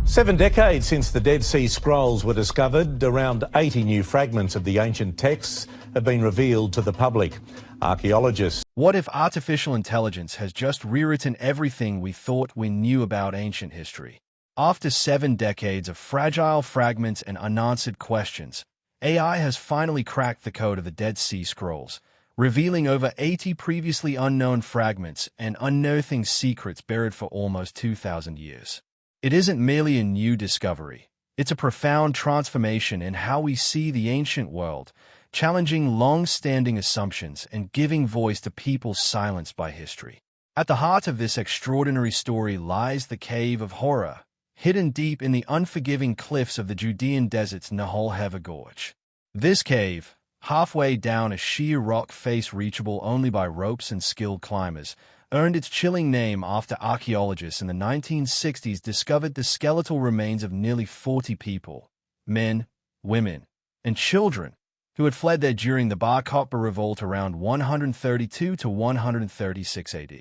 7 decades since the Dead Sea Scrolls were discovered, around 80 new fragments of the ancient texts have been revealed to the public. Archaeologists. What if artificial intelligence has just rewritten everything we thought we knew about ancient history? After 7 decades of fragile fragments and unanswered questions, AI has finally cracked the code of the Dead Sea Scrolls, revealing over 80 previously unknown fragments and unearthing secrets buried for almost 2,000 years. It isn't merely a new discovery. It's a profound transformation in how we see the ancient world, challenging long-standing assumptions and giving voice to people silenced by history. At the heart of this extraordinary story lies the Cave of Horror, hidden deep in the unforgiving cliffs of the Judean desert's Nahal Heva Gorge. This cave, halfway down a sheer rock face reachable only by ropes and skilled climbers, earned its chilling name after archaeologists in the 1960s discovered the skeletal remains of nearly 40 people, men, women, and children, who had fled there during the Bar Kokhba Revolt around 132 to 136 AD.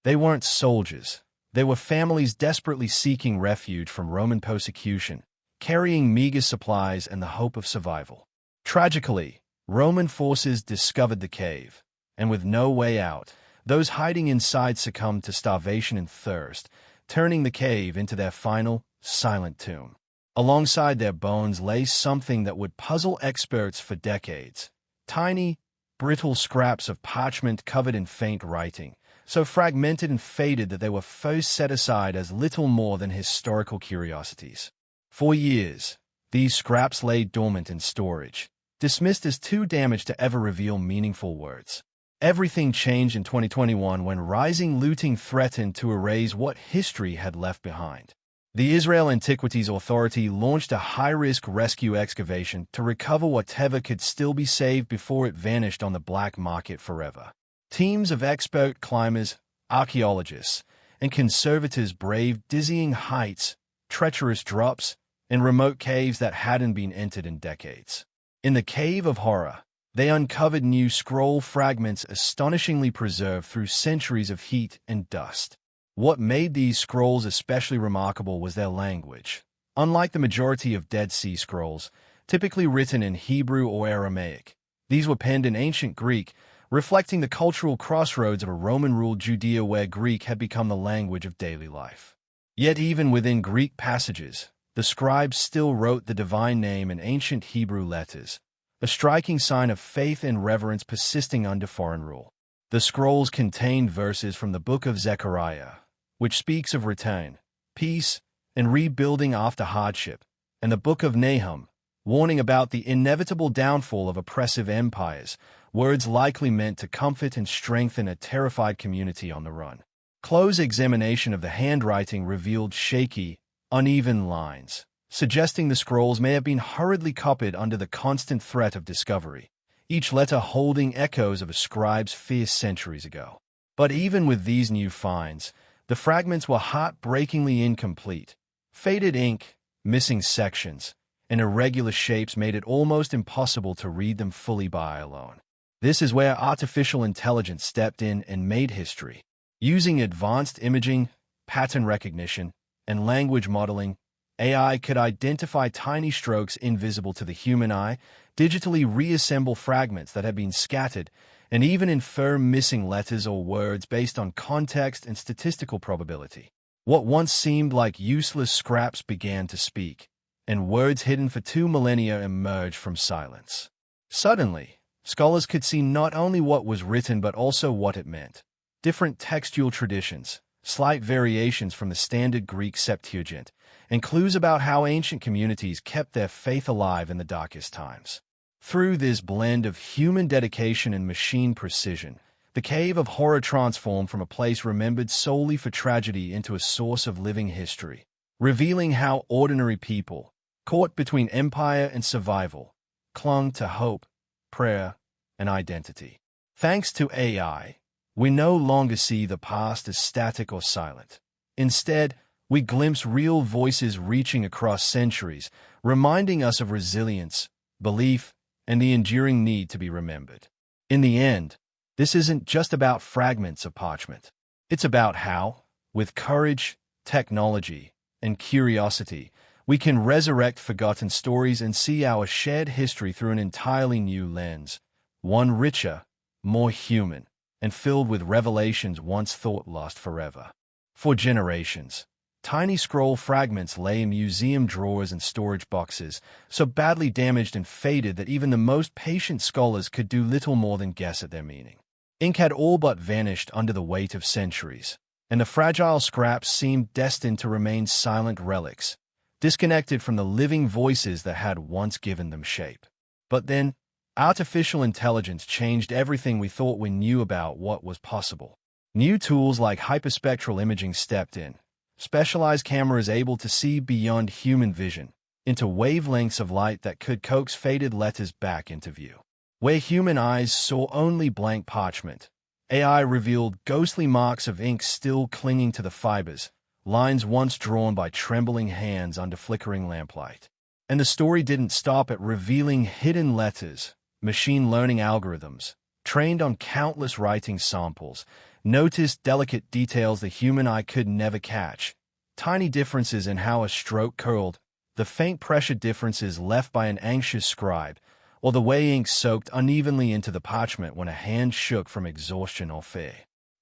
They weren't soldiers. They were families desperately seeking refuge from Roman persecution, carrying meager supplies and the hope of survival. Tragically, Roman forces discovered the cave, and with no way out, those hiding inside succumbed to starvation and thirst, turning the cave into their final, silent tomb. Alongside their bones lay something that would puzzle experts for decades: tiny, brittle scraps of parchment covered in faint writing, so fragmented and faded that they were first set aside as little more than historical curiosities. For years, these scraps lay dormant in storage, dismissed as too damaged to ever reveal meaningful words. Everything changed in 2021 when rising looting threatened to erase what history had left behind. The Israel Antiquities Authority launched a high-risk rescue excavation to recover whatever could still be saved before it vanished on the black market forever. Teams of expert climbers, archaeologists, and conservators braved dizzying heights, treacherous drops, and remote caves that hadn't been entered in decades. In the Cave of Horror, they uncovered new scroll fragments astonishingly preserved through centuries of heat and dust. What made these scrolls especially remarkable was their language. Unlike the majority of Dead Sea Scrolls, typically written in Hebrew or Aramaic, these were penned in ancient Greek, reflecting the cultural crossroads of a Roman-ruled Judea where Greek had become the language of daily life. Yet even within Greek passages, the scribes still wrote the divine name in ancient Hebrew letters, a striking sign of faith and reverence persisting under foreign rule. The scrolls contained verses from the Book of Zechariah, which speaks of return, peace, and rebuilding after hardship, and the Book of Nahum, warning about the inevitable downfall of oppressive empires, words likely meant to comfort and strengthen a terrified community on the run. Close examination of the handwriting revealed shaky, uneven lines, suggesting the scrolls may have been hurriedly copied under the constant threat of discovery, each letter holding echoes of a scribe's fear centuries ago. But even with these new finds, the fragments were heartbreakingly incomplete. Faded ink, missing sections, and irregular shapes made it almost impossible to read them fully by alone. This is where artificial intelligence stepped in and made history. Using advanced imaging, pattern recognition, and language modeling, AI could identify tiny strokes invisible to the human eye, digitally reassemble fragments that had been scattered, and even infer missing letters or words based on context and statistical probability. What once seemed like useless scraps began to speak, and words hidden for 2 millennia emerged from silence. Suddenly, scholars could see not only what was written but also what it meant. Different textual traditions, slight variations from the standard Greek Septuagint, and clues about how ancient communities kept their faith alive in the darkest times. Through this blend of human dedication and machine precision, the Cave of Horror transformed from a place remembered solely for tragedy into a source of living history, revealing how ordinary people, caught between empire and survival, clung to hope, prayer, and identity. Thanks to AI, we no longer see the past as static or silent. Instead, we glimpse real voices reaching across centuries, reminding us of resilience, belief, and the enduring need to be remembered. In the end, this isn't just about fragments of parchment. It's about how, with courage, technology, and curiosity, we can resurrect forgotten stories and see our shared history through an entirely new lens, one richer, more human, and filled with revelations once thought lost forever. For generations, tiny scroll fragments lay in museum drawers and storage boxes, so badly damaged and faded that even the most patient scholars could do little more than guess at their meaning. Ink had all but vanished under the weight of centuries, and the fragile scraps seemed destined to remain silent relics, disconnected from the living voices that had once given them shape. But then, artificial intelligence changed everything we thought we knew about what was possible. New tools like hyperspectral imaging stepped in, specialized cameras able to see beyond human vision, into wavelengths of light that could coax faded letters back into view. Where human eyes saw only blank parchment, AI revealed ghostly marks of ink still clinging to the fibers, lines once drawn by trembling hands under flickering lamplight. And the story didn't stop at revealing hidden letters. Machine learning algorithms, trained on countless writing samples, noticed delicate details the human eye could never catch. Tiny differences in how a stroke curled, the faint pressure differences left by an anxious scribe, or the way ink soaked unevenly into the parchment when a hand shook from exhaustion or fear.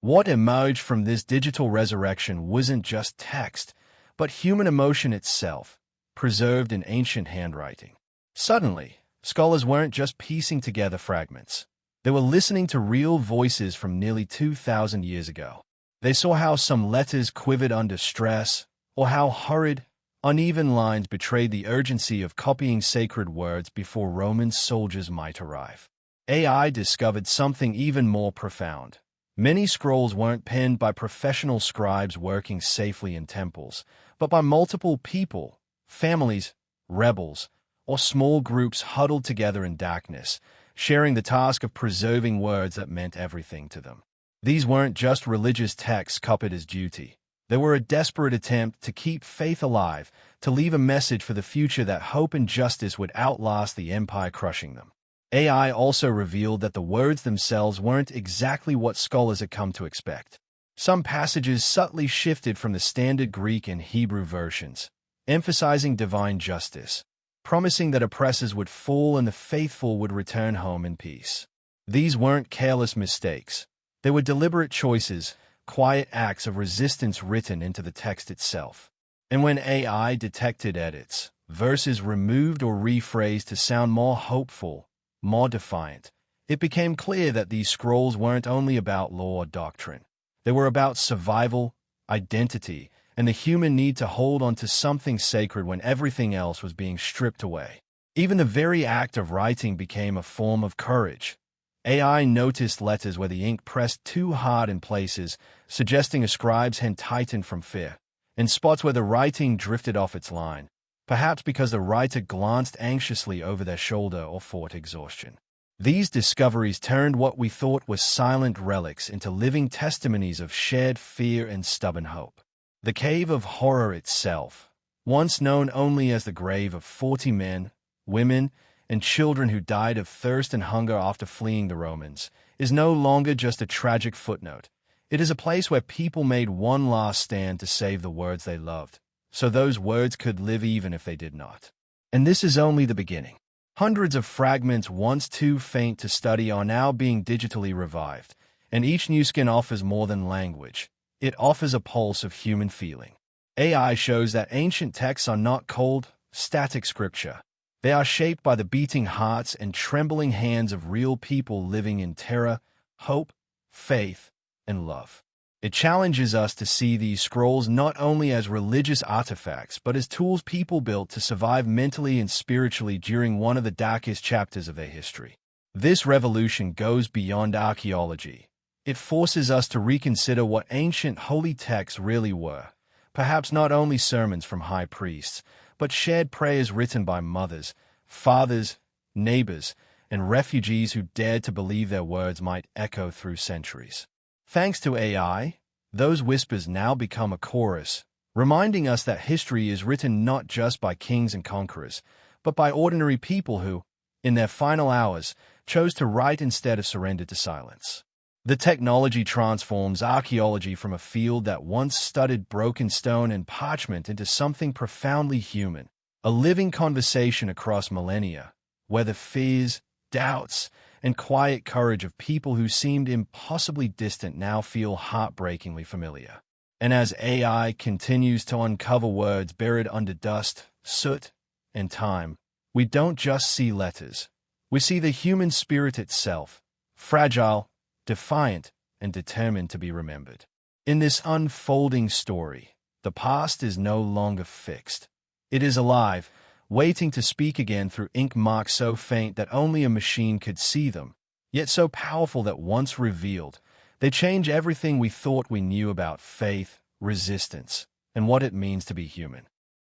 What emerged from this digital resurrection wasn't just text, but human emotion itself, preserved in ancient handwriting. Suddenly, scholars weren't just piecing together fragments. They were listening to real voices from nearly 2,000 years ago. They saw how some letters quivered under stress, or how hurried, uneven lines betrayed the urgency of copying sacred words before Roman soldiers might arrive. AI discovered something even more profound. Many scrolls weren't penned by professional scribes working safely in temples, but by multiple people, families, rebels, or small groups huddled together in darkness, sharing the task of preserving words that meant everything to them. These weren't just religious texts copied as duty. They were a desperate attempt to keep faith alive, to leave a message for the future that hope and justice would outlast the empire crushing them. AI also revealed that the words themselves weren't exactly what scholars had come to expect. Some passages subtly shifted from the standard Greek and Hebrew versions, emphasizing divine justice, promising that oppressors would fall and the faithful would return home in peace. These weren't careless mistakes. They were deliberate choices, quiet acts of resistance written into the text itself. And when AI detected edits, verses removed or rephrased to sound more hopeful, more defiant, it became clear that these scrolls weren't only about law or doctrine. They were about survival, identity, and the human need to hold on to something sacred when everything else was being stripped away. Even the very act of writing became a form of courage. AI noticed letters where the ink pressed too hard in places, suggesting a scribe's hand tightened from fear, and spots where the writing drifted off its line, perhaps because the writer glanced anxiously over their shoulder or fought exhaustion. These discoveries turned what we thought were silent relics into living testimonies of shared fear and stubborn hope. The Cave of Horror itself, once known only as the grave of 40 men, women, and children who died of thirst and hunger after fleeing the Romans, is no longer just a tragic footnote. It is a place where people made one last stand to save the words they loved, so those words could live even if they did not. And this is only the beginning. Hundreds of fragments once too faint to study are now being digitally revived, and each new skin offers more than language. It offers a pulse of human feeling. AI shows that ancient texts are not cold, static scripture. They are shaped by the beating hearts and trembling hands of real people living in terror, hope, faith, and love. It challenges us to see these scrolls not only as religious artifacts, but as tools people built to survive mentally and spiritually during one of the darkest chapters of their history. This revolution goes beyond archaeology. It forces us to reconsider what ancient holy texts really were, perhaps not only sermons from high priests, but shared prayers written by mothers, fathers, neighbors, and refugees who dared to believe their words might echo through centuries. Thanks to AI, those whispers now become a chorus, reminding us that history is written not just by kings and conquerors, but by ordinary people who, in their final hours, chose to write instead of surrender to silence. The technology transforms archaeology from a field that once studied broken stone and parchment into something profoundly human, a living conversation across millennia, where the fears, doubts, and quiet courage of people who seemed impossibly distant now feel heartbreakingly familiar. And as AI continues to uncover words buried under dust, soot, and time, we don't just see letters. We see the human spirit itself, fragile, defiant, and determined to be remembered. In this unfolding story, the past is no longer fixed. It is alive, waiting to speak again through ink marks so faint that only a machine could see them, yet so powerful that once revealed, they change everything we thought we knew about faith, resistance, and what it means to be human.